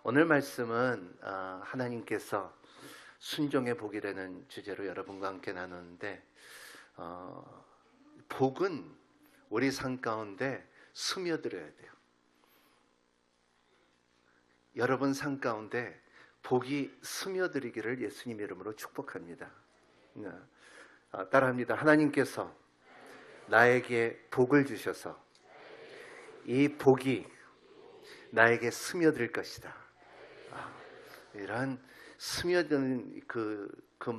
오늘 말씀은 하나님께서 순종의 복이라는 주제로 여러분과 함께 나누는데 복은 우리 삶 가운데 스며들어야 돼요. 여러분 삶 가운데 복이 스며들기를 예수님 이름으로 축복합니다. 따라합니다. 하나님께서 나에게 복을 주셔서 이 복이 나에게 스며들 것이다. 이런 스며드는 그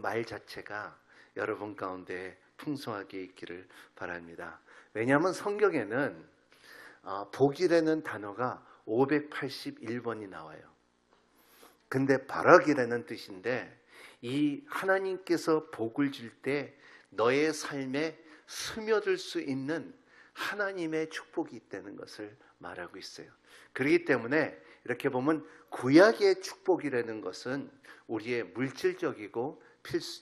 말 자체가 여러분 가운데 풍성하게 있기를 바랍니다. 왜냐하면 성경에는 복이라는 단어가 581번이 나와요. 근데 바라기라는 뜻인데 이 하나님께서 복을 줄 때 너의 삶에 스며들 수 있는 하나님의 축복이 있다는 것을 말하고 있어요. 그렇기 때문에 이렇게 보면 구약의 축복이라는 것은 우리의 물질적이고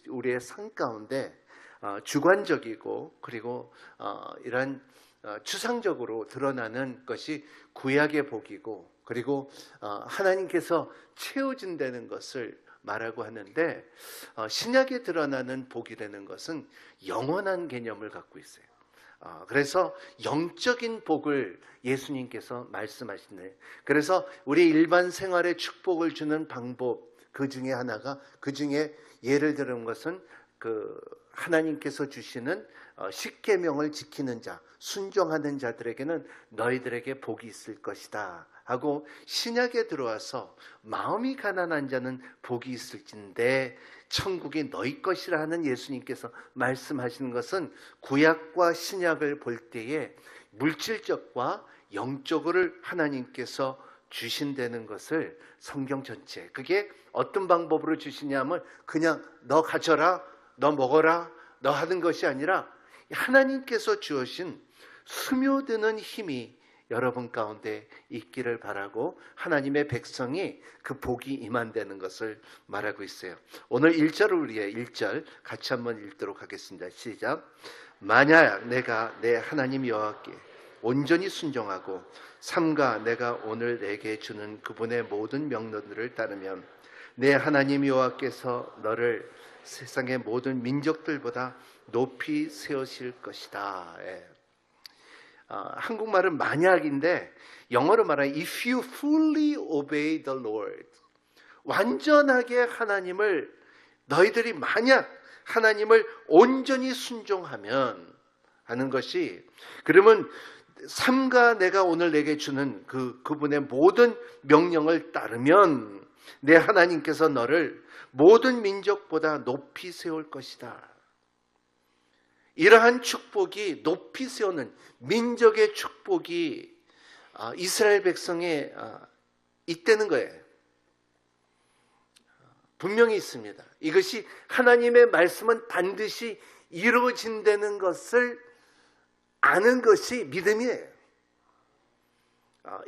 우리의 삶 가운데 주관적이고 그리고 이런 추상적으로 드러나는 것이 구약의 복이고 그리고 하나님께서 채워준다는 것을 말하고 하는데 신약에 드러나는 복이라는 것은 영원한 개념을 갖고 있어요. 그래서 영적인 복을 예수님께서 말씀하시네요. 그래서 우리 일반 생활에 축복을 주는 방법 그 중에 하나가 그 중에 예를 들은 것은 하나님께서 주시는 십계명을 지키는 자, 순종하는 자들에게는 너희들에게 복이 있을 것이다 하고 신약에 들어와서 마음이 가난한 자는 복이 있을진데 천국이 너희 것이라 하는 예수님께서 말씀하시는 것은 구약과 신약을 볼 때에 물질적과 영적으로 하나님께서 주신다는 것을 성경 전체 그게 어떤 방법으로 주시냐면 그냥 너 가져라 너 먹어라 너 하는 것이 아니라 하나님께서 주신 스며드는 힘이 여러분 가운데 있기를 바라고 하나님의 백성이 그 복이 임한다는 것을 말하고 있어요. 오늘 1절을 우리의 1절 같이 한번 읽도록 하겠습니다. 시작. 만약 내가 내 하나님 여호와께 온전히 순종하고 삼가 내가 오늘 내게 주는 그분의 모든 명령들을 따르면 내 하나님 여호와께서 너를 세상의 모든 민족들보다 높이 세우실 것이다. 한국말은 만약인데 영어로 말하면 if you fully obey the Lord 완전하게 하나님을 너희들이 만약 하나님을 온전히 순종하면 하는 것이 그러면 삼가 내가 오늘 내게 주는 그분의 모든 명령을 따르면 내 하나님께서 너를 모든 민족보다 높이 세울 것이다. 이러한 축복이 높이 세우는 민족의 축복이 이스라엘 백성에 있다는 거예요. 분명히 있습니다. 이것이 하나님의 말씀은 반드시 이루어진다는 것을 아는 것이 믿음이에요.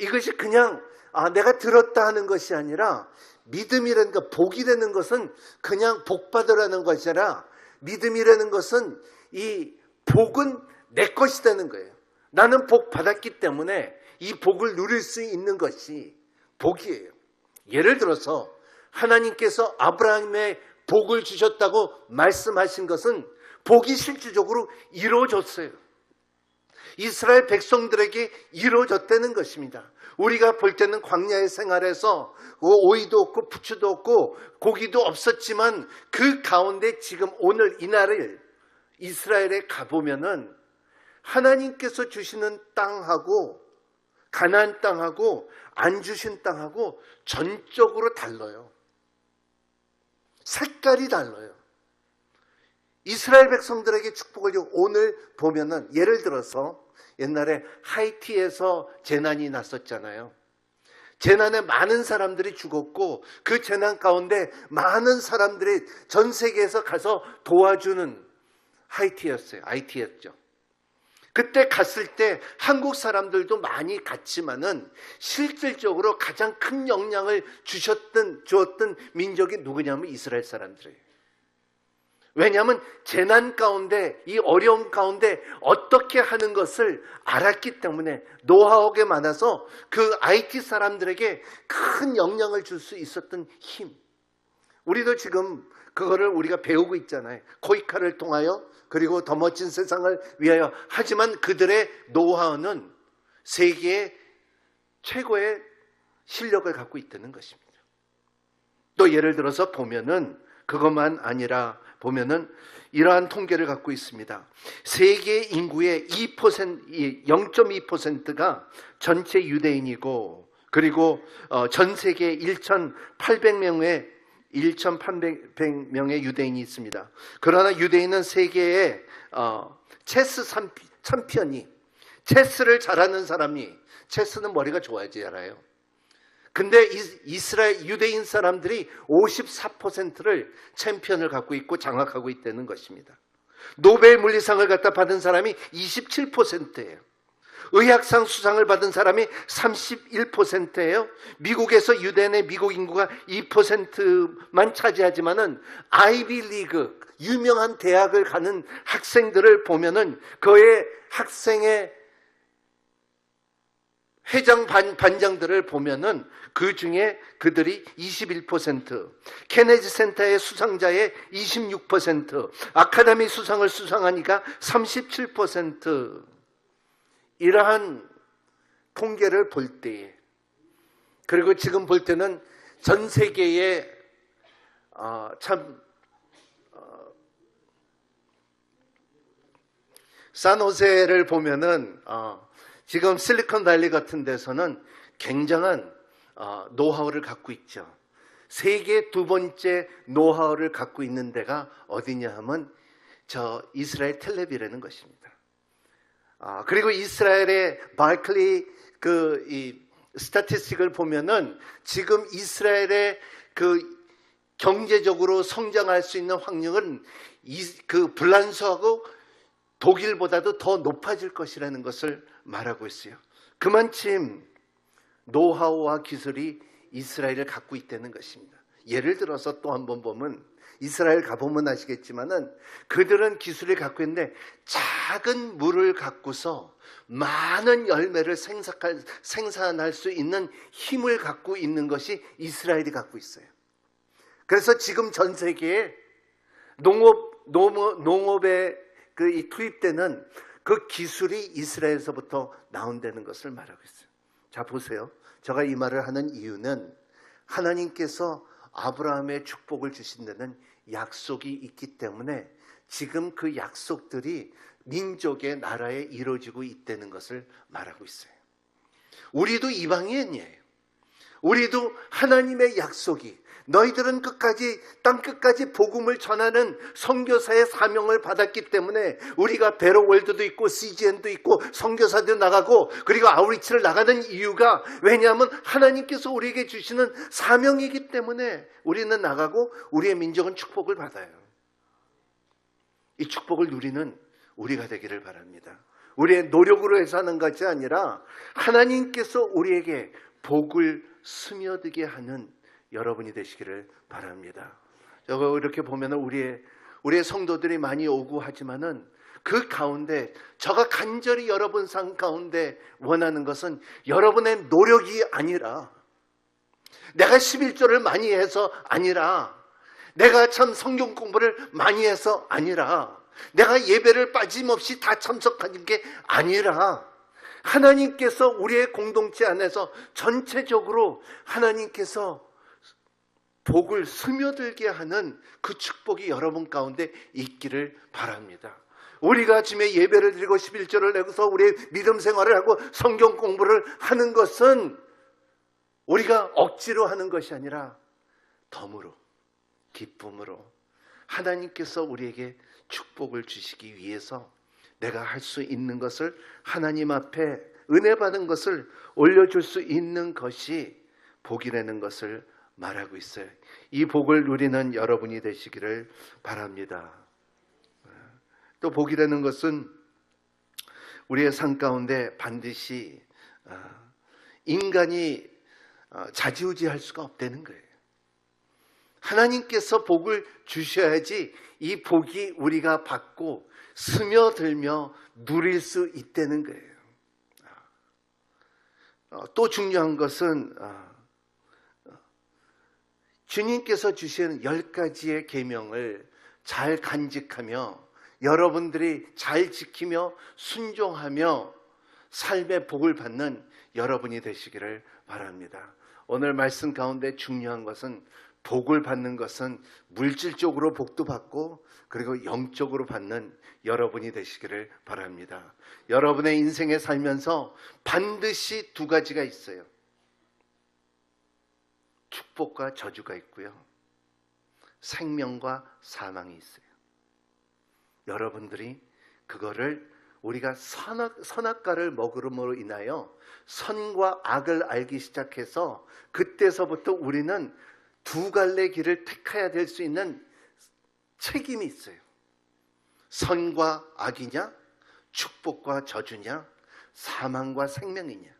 이것이 그냥 내가 들었다 하는 것이 아니라 믿음이라는 것, 복이라는 것은 그냥 복 받으라는 것이 아니라 믿음이라는 것은 이 복은 내 것이라는 거예요. 나는 복 받았기 때문에 이 복을 누릴 수 있는 것이 복이에요. 예를 들어서 하나님께서 아브라함의 복을 주셨다고 말씀하신 것은 복이 실질적으로 이루어졌어요. 이스라엘 백성들에게 이루어졌다는 것입니다. 우리가 볼 때는 광야의 생활에서 오이도 없고 부추도 없고 고기도 없었지만 그 가운데 지금 오늘 이날을 이스라엘에 가보면은 하나님께서 주시는 땅하고 가나안 땅하고 안 주신 땅하고 전적으로 달라요. 색깔이 달라요. 이스라엘 백성들에게 축복을 주고 오늘 보면은 예를 들어서 옛날에 하이티에서 재난이 났었잖아요. 재난에 많은 사람들이 죽었고 그 재난 가운데 많은 사람들이 전 세계에서 가서 도와주는 하이티였죠. 그때 갔을 때 한국 사람들도 많이 갔지만은 실질적으로 가장 큰 영향을 주었던 민족이 누구냐면 이스라엘 사람들이에요. 왜냐하면 재난 가운데, 이 어려움 가운데 어떻게 하는 것을 알았기 때문에, 노하우가 많아서 그 IT 사람들에게 큰 영향을 줄 수 있었던 힘. 우리도 지금 그거를 우리가 배우고 있잖아요. 코이카를 통하여, 그리고 더 멋진 세상을 위하여. 하지만 그들의 노하우는 세계의 최고의 실력을 갖고 있다는 것입니다. 또 예를 들어서 보면은, 그것만 아니라 보면은 이러한 통계를 갖고 있습니다. 세계 인구의 0.2%가 전체 유대인이고, 그리고 전 세계 1,800명의 유대인이 있습니다. 그러나 유대인은 세계의 체스 챔피언이, 체스를 잘하는 사람이, 체스는 머리가 좋아야지 알아요. 근데 이스라엘 유대인 사람들이 54%를 챔피언을 갖고 있고 장악하고 있다는 것입니다. 노벨 물리상을 갖다 받은 사람이 27%예요. 의학상 수상을 받은 사람이 31%예요. 미국에서 유대인의 미국 인구가 2%만 차지하지만은 아이비 리그, 유명한 대학을 가는 학생들을 보면은 그의 학생의 회장 반장들을 보면은 그 중에 그들이 21%, 케네디 센터의 수상자의 26%, 아카데미 수상을 수상하니까 37%. 이러한 통계를 볼 때, 그리고 지금 볼 때는 전 세계에 산호세를 보면은 지금 실리콘밸리 같은 데서는 굉장한 노하우를 갖고 있죠. 세계 두 번째 노하우를 갖고 있는 데가 어디냐 하면 저 이스라엘 텔레비라는 것입니다. 그리고 이스라엘의 바클리 이 스태티스틱을 보면은 지금 이스라엘의 그 경제적으로 성장할 수 있는 확률은 그 불란서하고 독일보다도 더 높아질 것이라는 것을 말하고 있어요. 그만큼 노하우와 기술이 이스라엘을 갖고 있다는 것입니다. 예를 들어서 또 한번 보면, 이스라엘 가보면 아시겠지만은 그들은 기술을 갖고 있는데 작은 물을 갖고서 많은 열매를 생산할 수 있는 힘을 갖고 있는 것이 이스라엘이 갖고 있어요. 그래서 지금 전 세계에 농업에 투입되는 그 기술이 이스라엘에서부터 나온다는 것을 말하고 있어요. 자, 보세요. 제가 이 말을 하는 이유는 하나님께서 아브라함의 축복을 주신다는 약속이 있기 때문에 지금 그 약속들이 민족의 나라에 이루어지고 있다는 것을 말하고 있어요. 우리도 이방인이에요. 우리도 하나님의 약속이, 너희들은 끝까지, 땅 끝까지 복음을 전하는 선교사의 사명을 받았기 때문에 우리가 베로월드도 있고 CGN도 있고 선교사도 나가고 그리고 아우리치를 나가는 이유가, 왜냐하면 하나님께서 우리에게 주시는 사명이기 때문에 우리는 나가고 우리의 민족은 축복을 받아요. 이 축복을 누리는 우리가 되기를 바랍니다. 우리의 노력으로 해서 하는 것이 아니라 하나님께서 우리에게 복을 스며들게 하는 여러분이 되시기를 바랍니다. 저거 이렇게 보면 우리의 성도들이 많이 오고 하지만은 그 가운데 저가 간절히 여러분 삶 가운데 원하는 것은 여러분의 노력이 아니라, 내가 11조를 많이 해서 아니라, 내가 참 성경 공부를 많이 해서 아니라, 내가 예배를 빠짐없이 다 참석하는 게 아니라, 하나님께서 우리의 공동체 안에서 전체적으로 하나님께서 복을 스며들게 하는 그 축복이 여러분 가운데 있기를 바랍니다. 우리가 아침에 예배를 드리고 11조를 내고서 우리의 믿음 생활을 하고 성경 공부를 하는 것은 우리가 억지로 하는 것이 아니라 덤으로, 기쁨으로 하나님께서 우리에게 축복을 주시기 위해서 내가 할 수 있는 것을, 하나님 앞에 은혜 받은 것을 올려줄 수 있는 것이 복이라는 것을 말하고 있어요. 이 복을 누리는 여러분이 되시기를 바랍니다. 또 복이라는 것은 우리의 삶 가운데 반드시 인간이 좌지우지할 수가 없다는 거예요. 하나님께서 복을 주셔야지 이 복이 우리가 받고 스며들며 누릴 수 있다는 거예요. 또 중요한 것은 주님께서 주신 10가지의 계명을 잘 간직하며 여러분들이 잘 지키며 순종하며 삶의 복을 받는 여러분이 되시기를 바랍니다. 오늘 말씀 가운데 중요한 것은 복을 받는 것은 물질적으로 복도 받고 그리고 영적으로 받는 여러분이 되시기를 바랍니다. 여러분의 인생에 살면서 반드시 2가지가 있어요. 축복과 저주가 있고요. 생명과 사망이 있어요. 여러분들이 그거를 우리가 선악과를 먹음으로 인하여 선과 악을 알기 시작해서 그때서부터 우리는 2갈래 길을 택해야 될 수 있는 책임이 있어요. 선과 악이냐, 축복과 저주냐, 사망과 생명이냐.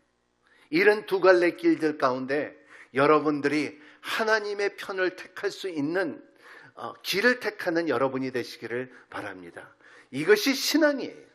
이런 2갈래 길들 가운데 여러분들이 하나님의 편을 택할 수 있는 길을 택하는 여러분이 되시기를 바랍니다. 이것이 신앙이에요.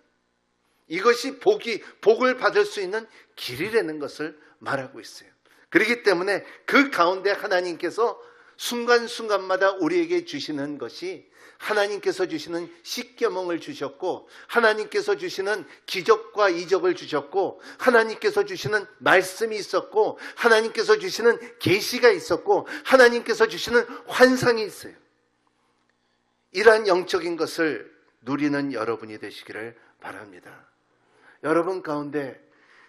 이것이 복을 받을 수 있는 길이라는 것을 말하고 있어요. 그렇기 때문에 그 가운데 하나님께서 순간순간마다 우리에게 주시는 것이 하나님께서 주시는 십계명을 주셨고 하나님께서 주시는 기적과 이적을 주셨고 하나님께서 주시는 말씀이 있었고 하나님께서 주시는 계시가 있었고 하나님께서 주시는 환상이 있어요. 이러한 영적인 것을 누리는 여러분이 되시기를 바랍니다. 여러분 가운데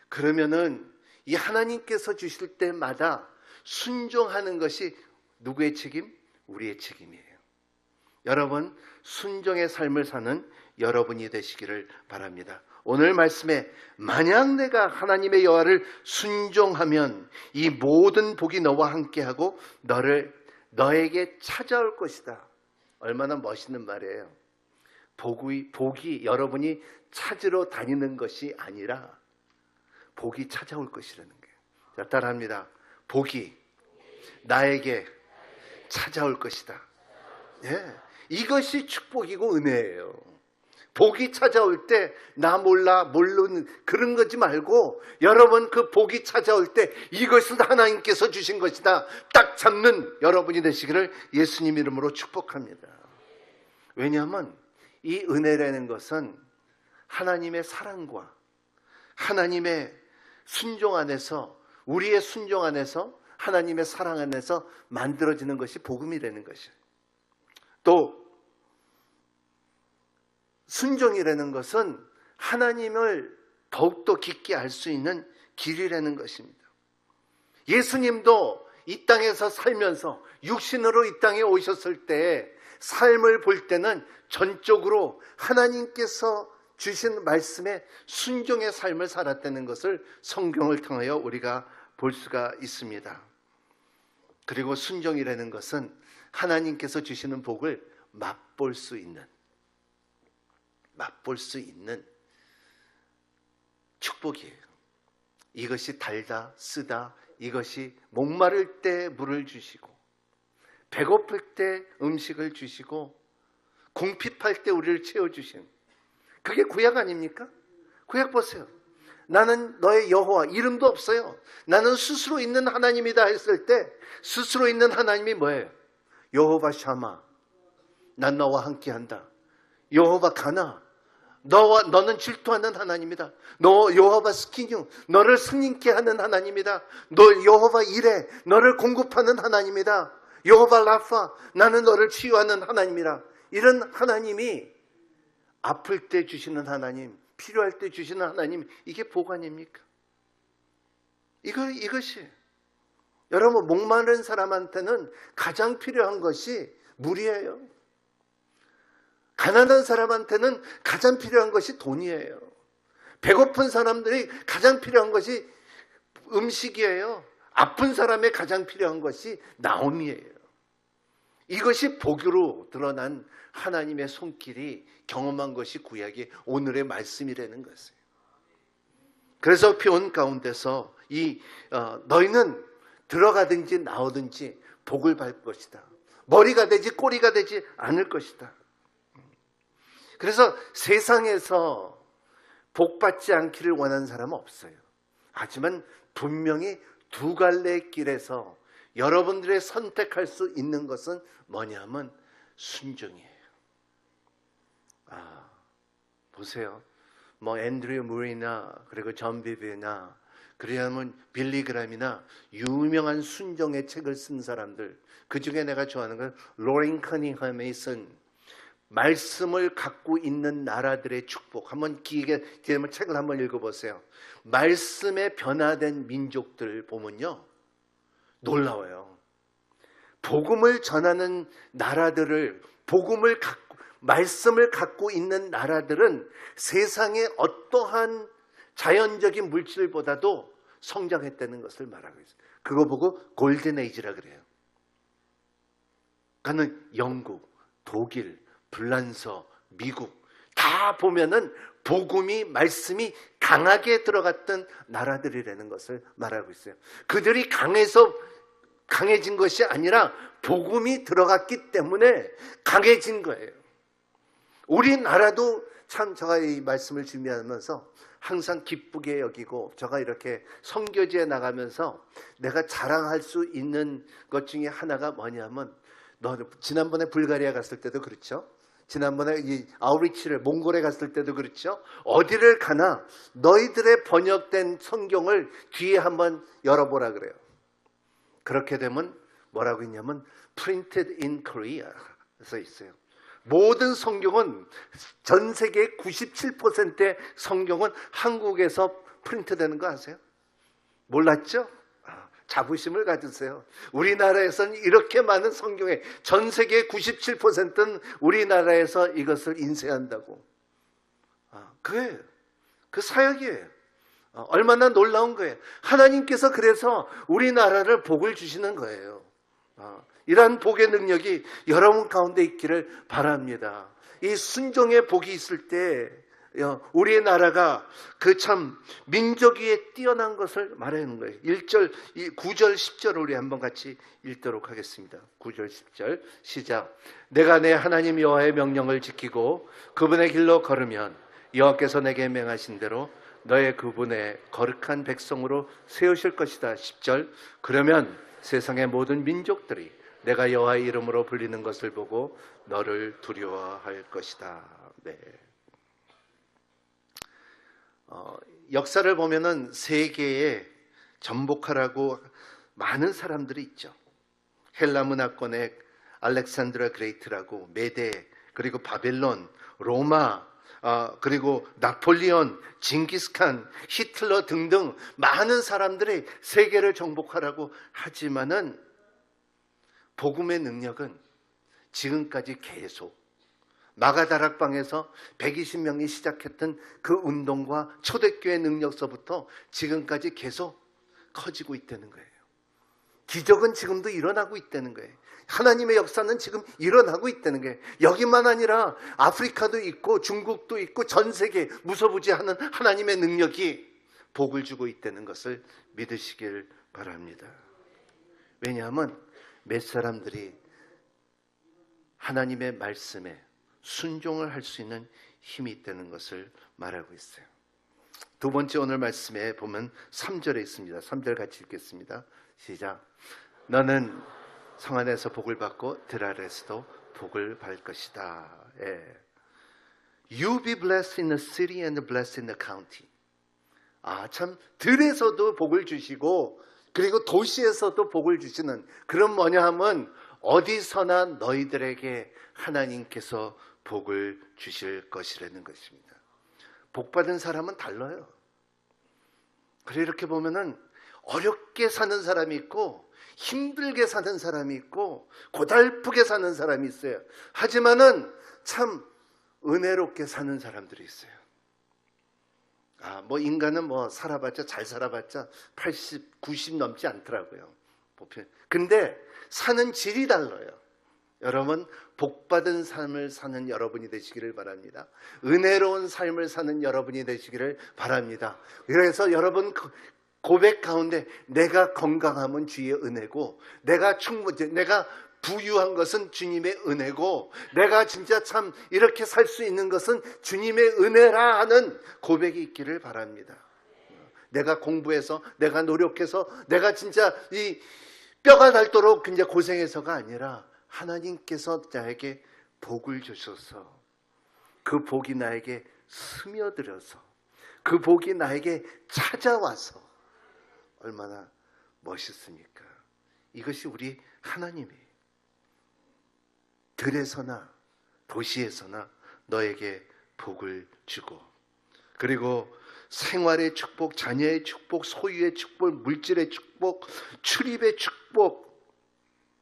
그러면은 이 하나님께서 주실 때마다 순종하는 것이 누구의 책임? 우리의 책임이에요. 여러분 순종의 삶을 사는 여러분이 되시기를 바랍니다. 오늘 말씀에 만약 내가 하나님의 여호와를 순종하면 이 모든 복이 너와 함께하고 너에게 찾아올 것이다. 얼마나 멋있는 말이에요. 복이 여러분이 찾으러 다니는 것이 아니라 복이 찾아올 것이라는 거예요. 자, 따라합니다. 복이 나에게 찾아올 것이다. 예, 이것이 축복이고 은혜예요. 복이 찾아올 때 나 몰라 모르는 그런 거지 말고 여러분 그 복이 찾아올 때 이것은 하나님께서 주신 것이다. 딱 잡는 여러분이 되시기를 예수님 이름으로 축복합니다. 왜냐하면 이 은혜라는 것은 하나님의 사랑과 하나님의 순종 안에서 우리의 순종 안에서 하나님의 사랑 안에서 만들어지는 것이 복음이라는 것이에요. 또 순종이라는 것은 하나님을 더욱더 깊게 알 수 있는 길이라는 것입니다. 예수님도 이 땅에서 살면서 육신으로 이 땅에 오셨을 때 삶을 볼 때는 전적으로 하나님께서 주신 말씀에 순종의 삶을 살았다는 것을 성경을 통하여 우리가 볼 수가 있습니다. 그리고 순종이라는 것은 하나님께서 주시는 복을 맛볼 수 있는 축복이에요. 이것이 달다 쓰다, 이것이 목마를 때 물을 주시고 배고플 때 음식을 주시고 궁핍할 때 우리를 채워주신, 그게 구약 아닙니까? 구약 보세요. 나는 너의 여호와, 이름도 없어요. 나는 스스로 있는 하나님이다 했을 때 스스로 있는 하나님이 뭐예요? 여호와 샤마, 난 너와 함께한다. 여호와 가나, 너는 질투하는 하나님이다. 너 여호와 스키뉴, 너를 승리케 하는 하나님이다. 너 여호와 이레, 너를 공급하는 하나님이다. 여호와 라파, 나는 너를 치유하는 하나님이라. 이런 하나님이 아플 때 주시는 하나님, 필요할 때 주시는 하나님, 이게 복 아닙니까? 이것이 여러분 목마른 사람한테는 가장 필요한 것이 물이에요. 가난한 사람한테는 가장 필요한 것이 돈이에요. 배고픈 사람들이 가장 필요한 것이 음식이에요. 아픈 사람의 가장 필요한 것이 나옴이에요. 이것이 복으로 드러난 하나님의 손길이 경험한 것이 구약의 오늘의 말씀이라는 것이에요. 그래서 표현 가운데서 너희는 들어가든지 나오든지 복을 받을 것이다. 머리가 되지 꼬리가 되지 않을 것이다. 그래서 세상에서 복받지 않기를 원하는 사람은 없어요. 하지만 분명히 두 갈래의 길에서 여러분들의 선택할 수 있는 것은 뭐냐면 순종이에요. 보세요. 뭐 앤드류 무리나 그리고 존 비비나 그러면 빌리 그램이나 유명한 순종의 책을 쓴 사람들, 그 중에 내가 좋아하는 건 로렌 커닝ham이 쓴 말씀을 갖고 있는 나라들의 축복. 한번 기회가 되면 책을 한번 읽어보세요. 말씀에 변화된 민족들 보면요, 놀라워요. 복음을 전하는 나라들을, 복음을 갖고, 말씀을 갖고 있는 나라들은 세상의 어떠한 자연적인 물질보다도 성장했다는 것을 말하고 있어요. 그거 보고 골든 에이지라 그래요. 그러니까 영국, 독일, 불란서, 미국 다 보면은 복음이, 말씀이 강하게 들어갔던 나라들이라는 것을 말하고 있어요. 그들이 강해진 것이 아니라 복음이 들어갔기 때문에 강해진 거예요. 우리나라도 참, 제가 이 말씀을 준비하면서 항상 기쁘게 여기고, 제가 이렇게 선교지에 나가면서 내가 자랑할 수 있는 것 중에 하나가 뭐냐면, 지난번에 불가리아 갔을 때도 그렇죠. 지난번에 이 아우리치를 몽골에 갔을 때도 그렇죠. 어디를 가나 너희들의 번역된 성경을 뒤에 한번 열어보라 그래요. 그렇게 되면 뭐라고 있냐면 Printed in Korea 써 있어요. 모든 성경은, 전 세계 97%의 성경은 한국에서 프린트되는 거 아세요? 몰랐죠? 자부심을 가지세요. 우리나라에서는 이렇게 많은 성경에 전 세계 97%는 우리나라에서 이것을 인쇄한다고. 그게 그 사역이에요. 얼마나 놀라운 거예요. 하나님께서 그래서 우리나라를 복을 주시는 거예요. 이러한 복의 능력이 여러분 가운데 있기를 바랍니다. 이 순종의 복이 있을 때 우리의 나라가 그 참 민족 위에 뛰어난 것을 말하는 거예요. 1절, 9절, 10절을 우리 한번 같이 읽도록 하겠습니다. 9절, 10절 시작. 내가 내 하나님 여호와의 명령을 지키고 그분의 길로 걸으면 여호와께서 내게 명하신 대로 너의 그분의 거룩한 백성으로 세우실 것이다. 10절. 그러면 세상의 모든 민족들이 내가 여호와의 이름으로 불리는 것을 보고 너를 두려워할 것이다. 네. 역사를 보면은 세계에 전복하라고 많은 사람들이 있죠. 헬라 문화권의 알렉산드라 그레이트라고, 메데, 그리고 바벨론, 로마, 그리고 나폴리온, 징기스칸, 히틀러 등등 많은 사람들이 세계를 정복하라고 하지만은 복음의 능력은 지금까지 계속 마가다락방에서 120명이 시작했던 그 운동과 초대교회 능력서부터 지금까지 계속 커지고 있다는 거예요. 기적은 지금도 일어나고 있다는 거예요. 하나님의 역사는 지금 일어나고 있다는 거예요. 여기만 아니라 아프리카도 있고 중국도 있고 전 세계 무소부지하는 하나님의 능력이 복을 주고 있다는 것을 믿으시길 바랍니다. 왜냐하면 몇 사람들이 하나님의 말씀에 순종을 할 수 있는 힘이 있다는 것을 말하고 있어요. 두 번째 오늘 말씀에 보면 3절에 있습니다. 3절 같이 읽겠습니다. 시작. 너는 성 안에서 복을 받고 들 아래에서도 복을 받을 것이다. 예. You be blessed in the city and blessed in the county. 참 들에서도 복을 주시고 그리고 도시에서도 복을 주시는, 그런 뭐냐 하면 어디서나 너희들에게 하나님께서 복을 주실 것이라는 것입니다. 복 받은 사람은 달라요. 그래 이렇게 보면은 어렵게 사는 사람이 있고 힘들게 사는 사람이 있고 고달프게 사는 사람이 있어요. 하지만은 참 은혜롭게 사는 사람들이 있어요. 뭐 인간은 뭐 살아봤자, 잘 살아봤자 80, 90 넘지 않더라고요. 근데 사는 질이 달라요. 여러분, 복받은 삶을 사는 여러분이 되시기를 바랍니다. 은혜로운 삶을 사는 여러분이 되시기를 바랍니다. 그래서 여러분 고백 가운데 내가 건강함은 주의 은혜고, 내가 내가 부유한 것은 주님의 은혜고, 내가 진짜 참 이렇게 살 수 있는 것은 주님의 은혜라 하는 고백이 있기를 바랍니다. 내가 공부해서, 내가 노력해서, 내가 진짜 이 뼈가 닳도록 굉장히 고생해서가 아니라 하나님께서 나에게 복을 주셔서 그 복이 나에게 스며들어서 그 복이 나에게 찾아와서 얼마나 멋있습니까? 이것이 우리 하나님이 들에서나 도시에서나 너에게 복을 주고, 그리고 생활의 축복, 자녀의 축복, 소유의 축복, 물질의 축복, 출입의 축복,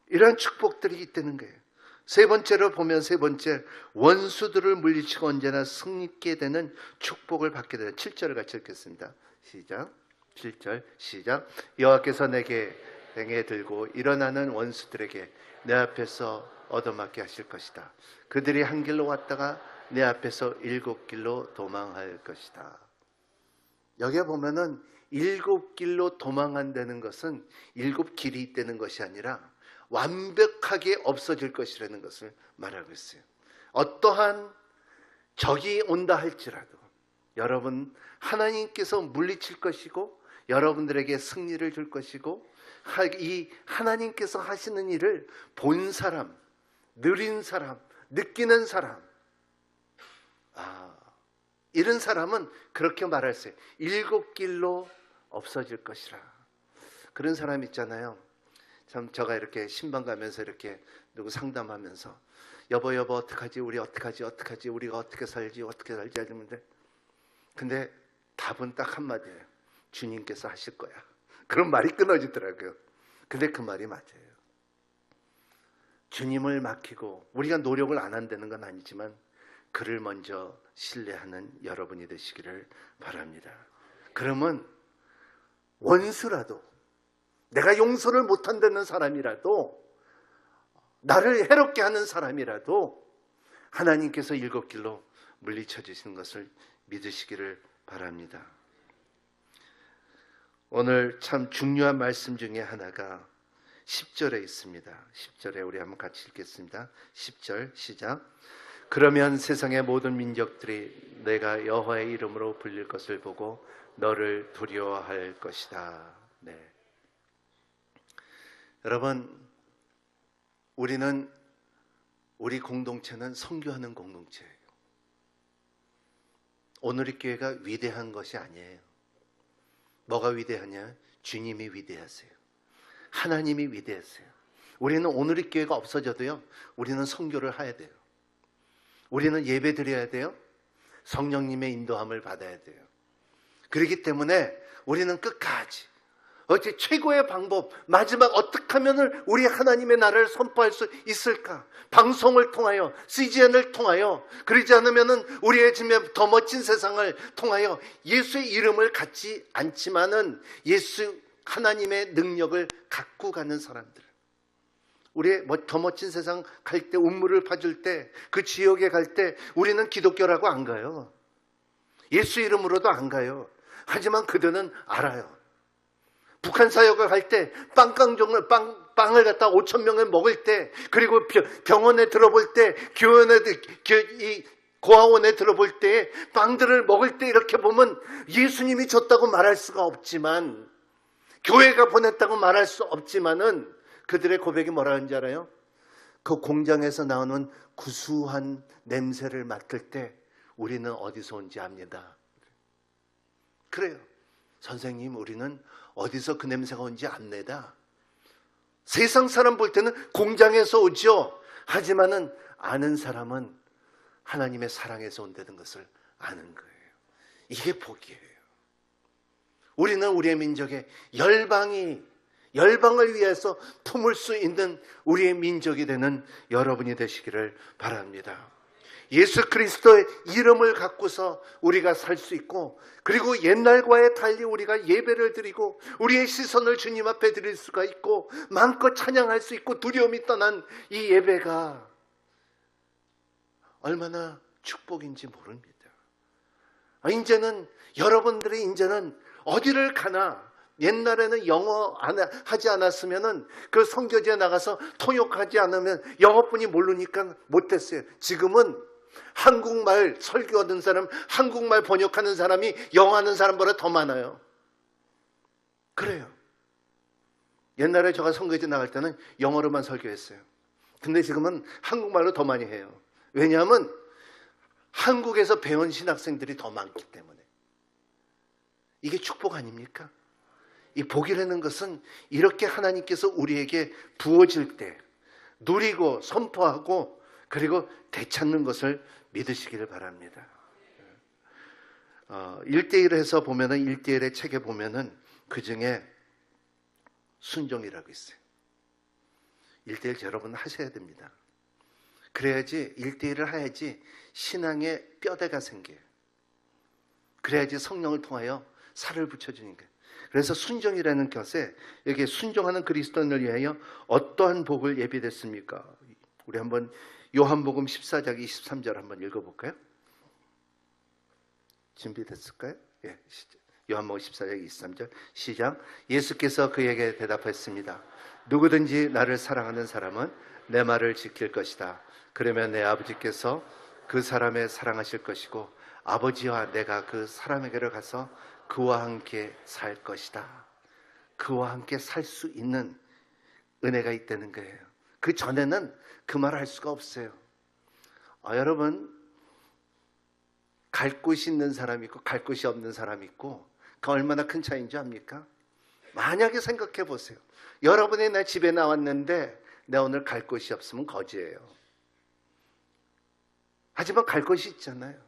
이러한 축복들이 있다는 거예요. 세 번째로 보면, 세 번째, 원수들을 물리치고 언제나 승리케 되는 축복을 받게 되는 7절을 같이 읽겠습니다. 시작. 7절 시작. 여호와께서 내게 등에 들고 일어나는 원수들에게 내 앞에서 얻어맞게 하실 것이다. 그들이 한 길로 왔다가 내 앞에서 7길로 도망할 것이다. 여기에 보면은 7길로 도망한다는 것은 7길이 있다는 것이 아니라 완벽하게 없어질 것이라는 것을 말하고 있어요. 어떠한 적이 온다 할지라도 여러분, 하나님께서 물리칠 것이고 여러분들에게 승리를 줄 것이고, 이 하나님께서 하시는 일을 본 사람, 느린 사람, 느끼는 사람, 이런 사람은 그렇게 말할 수 있어요. 7길로 없어질 것이라. 그런 사람 있잖아요. 참, 제가 이렇게 신방 가면서 이렇게 누구 상담하면서 여보 어떡하지, 우리 어떡하지, 우리가 어떻게 살지 하는데, 근데 답은 딱 한마디예요. 주님께서 하실 거야. 그런 말이 끊어지더라고요. 근데 그 말이 맞아요. 주님을 맡기고 우리가 노력을 안 한다는 건 아니지만 그를 먼저 신뢰하는 여러분이 되시기를 바랍니다. 그러면 원수라도, 내가 용서를 못한다는 사람이라도, 나를 해롭게 하는 사람이라도 하나님께서 7길로 물리쳐 주시는 것을 믿으시기를 바랍니다. 오늘 참 중요한 말씀 중에 하나가 10절에 있습니다. 10절에 우리 한번 같이 읽겠습니다. 10절 시작. 그러면 세상의 모든 민족들이 내가 여호와의 이름으로 불릴 것을 보고 너를 두려워할 것이다. 네. 여러분, 우리 공동체는 선교하는 공동체예요. 오늘의 교회가 위대한 것이 아니에요. 뭐가 위대하냐? 주님이 위대하세요. 하나님이 위대하세요. 우리는 오늘의 교회가 없어져도요, 우리는 선교를 해야 돼요. 우리는 예배 드려야 돼요. 성령님의 인도함을 받아야 돼요. 그렇기 때문에 우리는 끝까지 어째 최고의 방법, 마지막 어떻게 하면 우리 하나님의 나라를 선포할 수 있을까? 방송을 통하여, CGN을 통하여, 그러지 않으면 우리의 더 멋진 세상을 통하여 예수의 이름을 갖지 않지만은 예수 하나님의 능력을 갖고 가는 사람들, 우리의 더 멋진 세상 갈 때, 운물을 봐줄 때, 그 지역에 갈 때 우리는 기독교라고 안 가요. 예수 이름으로도 안 가요. 하지만 그들은 알아요. 북한 사역을 갈 때 빵을 갖다 5,000명을 먹을 때, 그리고 병원에 들어볼 때, 고아원에 들어볼 때, 빵들을 먹을 때 이렇게 보면 예수님이 줬다고 말할 수가 없지만, 교회가 보냈다고 말할 수 없지만은 그들의 고백이 뭐라는지 알아요? 그 공장에서 나오는 구수한 냄새를 맡을 때 우리는 어디서 온지 압니다. 그래요. 선생님, 우리는 어디서 그 냄새가 온지 압니다. 세상 사람 볼 때는 공장에서 오죠. 하지만은 아는 사람은 하나님의 사랑에서 온다는 것을 아는 거예요. 이게 복이에요. 우리는 우리의 민족의 열방을 위해서 품을 수 있는 우리의 민족이 되는 여러분이 되시기를 바랍니다. 예수 그리스도의 이름을 갖고서 우리가 살 수 있고, 그리고 옛날과의 달리 우리가 예배를 드리고 우리의 시선을 주님 앞에 드릴 수가 있고 마음껏 찬양할 수 있고 두려움이 떠난 이 예배가 얼마나 축복인지 모릅니다. 이제는 여러분들이 어디를 가나 옛날에는 영어 하지 않았으면은 그 선교지에 나가서 통역하지 않으면 영어뿐이 모르니까 못했어요. 지금은 한국말 설교하는 사람, 한국말 번역하는 사람이 영어 하는 사람보다 더 많아요. 그래요. 옛날에 제가 선교지 나갈 때는 영어로만 설교했어요. 근데 지금은 한국말로 더 많이 해요. 왜냐하면 한국에서 배운 신학생들이 더 많기 때문에. 이게 축복 아닙니까? 이 복이라는 것은 이렇게 하나님께서 우리에게 부어질 때 누리고 선포하고 그리고 되찾는 것을 믿으시기를 바랍니다. 1대1 해서 보면은 1대1의 책에 보면은 그 중에 순종이라고 있어요. 1대1 여러분 하셔야 됩니다. 그래야지 1대1을 해야지 신앙의 뼈대가 생겨요. 그래야지 성령을 통하여 살을 붙여주는 거예요. 그래서 순종이라는 것에 여기 순종하는 그리스도인을 위하여 어떠한 복을 예비됐습니까? 우리 한번 요한복음 14장 23절 한번 읽어볼까요? 준비됐을까요? 예, 요한복음 14장 23절 시작. 예수께서 그에게 대답했습니다. 누구든지 나를 사랑하는 사람은 내 말을 지킬 것이다. 그러면 내 아버지께서 그 사람을 사랑하실 것이고 아버지와 내가 그 사람에게로 가서 그와 함께 살 것이다. 그와 함께 살 수 있는 은혜가 있다는 거예요. 그 전에는 그 말을 할 수가 없어요. 여러분, 갈 곳이 있는 사람이 있고 갈 곳이 없는 사람이 있고 그 얼마나 큰 차이인 줄 압니까? 만약에 생각해 보세요. 여러분이 내 집에 나왔는데 내가 오늘 갈 곳이 없으면 거지예요. 하지만 갈 곳이 있잖아요.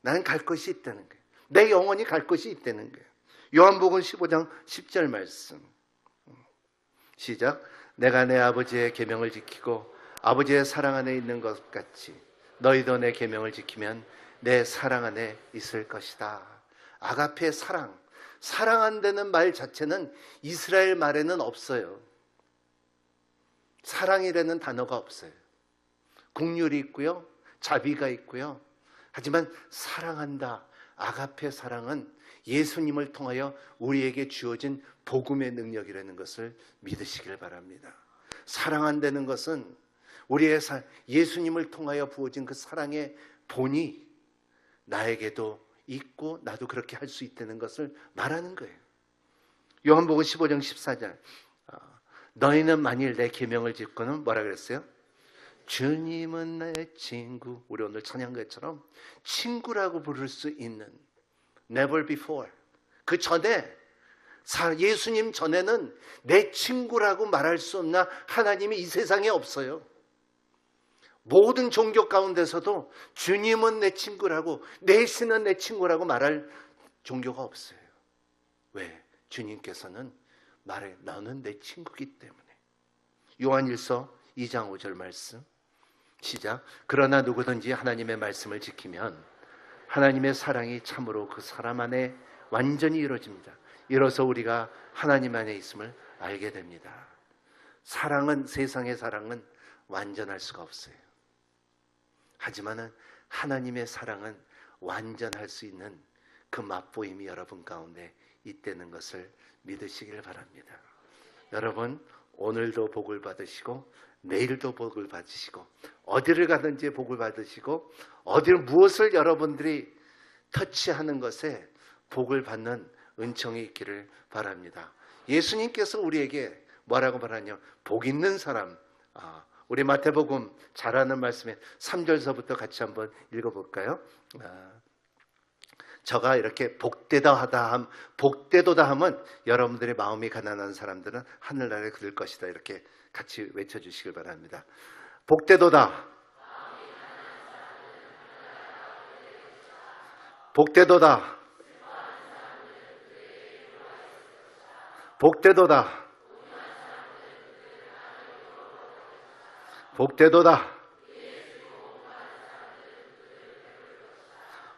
나는 갈 곳이 있다는 거예요. 내 영혼이 갈 곳이 있다는 거예요. 요한복음 15장 10절 말씀 시작. 내가 내 아버지의 계명을 지키고 아버지의 사랑 안에 있는 것 같이 너희도 내 계명을 지키면 내 사랑 안에 있을 것이다. 아가페 사랑, 사랑한다는 말 자체는 이스라엘 말에는 없어요. 사랑이라는 단어가 없어요. 긍휼이 있고요, 자비가 있고요. 하지만 사랑한다, 아가페 사랑은 예수님을 통하여 우리에게 주어진 복음의 능력이라는 것을 믿으시길 바랍니다. 사랑한다는 것은 우리의 예수님을 통하여 부어진 그 사랑의 본이 나에게도 있고 나도 그렇게 할 수 있다는 것을 말하는 거예요. 요한복음 15장 14절 너희는 만일 내 계명을 지키고는 뭐라 그랬어요? 주님은 내 친구. 우리 오늘 찬양가처럼 친구라고 부를 수 있는 never before. 그 전에 예수님 전에는 내 친구라고 말할 수 없나 하나님이 이 세상에 없어요. 모든 종교 가운데서도 주님은 내 친구라고 내 신은 내 친구라고 말할 종교가 없어요. 왜? 주님께서는 말해 너는 내 친구이기 때문에. 요한일서 2장 5절 말씀 시작. 그러나 누구든지 하나님의 말씀을 지키면 하나님의 사랑이 참으로 그 사람 안에 완전히 이루어집니다. 이로써 우리가 하나님 안에 있음을 알게 됩니다. 사랑은, 세상의 사랑은 완전할 수가 없어요. 하지만은 하나님의 사랑은 완전할 수 있는 그 맛보임이 여러분 가운데 있다는 것을 믿으시길 바랍니다. 여러분, 오늘도 복을 받으시고 내일도 복을 받으시고 어디를 가든지 복을 받으시고 무엇을 여러분들이 터치하는 것에 복을 받는 은총이 있기를 바랍니다. 예수님께서 우리에게 뭐라고 말하냐? 복 있는 사람. 우리 마태복음 잘 아는 말씀에 3절서부터 같이 한번 읽어볼까요? 저가 이렇게 복되도다 하면 여러분들의 마음이 가난한 사람들은 하늘나라에 그를 것이다. 이렇게 같이 외쳐주시길 바랍니다. 복되도다. 복되도다. 복되도다. 복되도다.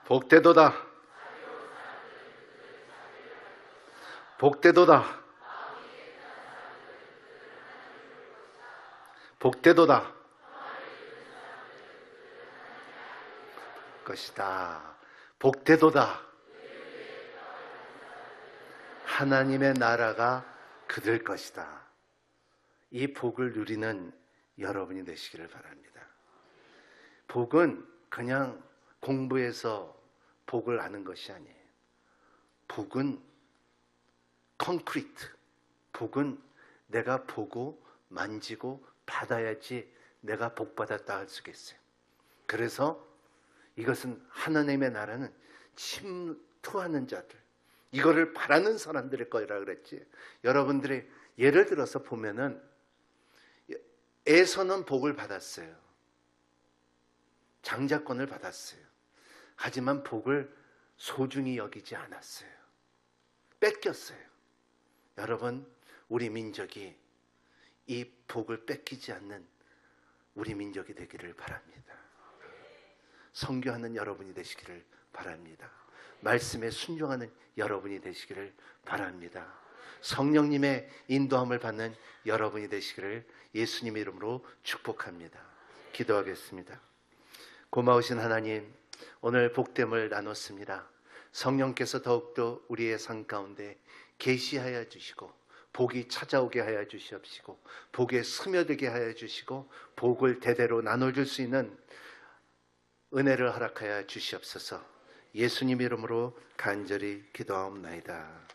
복되도다. 복되도다. 복되도다. 것이다. 복되도다. 하나님의 나라가 그들 것이다. 이 복을 누리는 여러분이 되시기를 바랍니다. 복은 그냥 공부해서 복을 아는 것이 아니에요. 복은 콘크리트. 복은 내가 보고 만지고 받아야지 내가 복받았다 할 수가 있어요. 그래서 이것은 하나님의 나라는 침투하는 자들, 이거를 바라는 사람들의 거라 그랬지. 여러분들이 예를 들어서 보면은 에서는 복을 받았어요. 장자권을 받았어요. 하지만 복을 소중히 여기지 않았어요. 뺏겼어요. 여러분, 우리 민족이 이 복을 뺏기지 않는 우리 민족이 되기를 바랍니다. 선교하는 여러분이 되시기를 바랍니다. 말씀에 순종하는 여러분이 되시기를 바랍니다. 성령님의 인도함을 받는 여러분이 되시기를 예수님의 이름으로 축복합니다. 기도하겠습니다. 고마우신 하나님, 오늘 복됨을 나눴습니다. 성령께서 더욱더 우리의 삶 가운데 계시하여 주시고 복이 찾아오게 하여 주시옵시고 복에 스며들게 하여 주시고 복을 대대로 나눠줄 수 있는 은혜를 허락하여 주시옵소서. 예수님 이름으로 간절히 기도하옵나이다.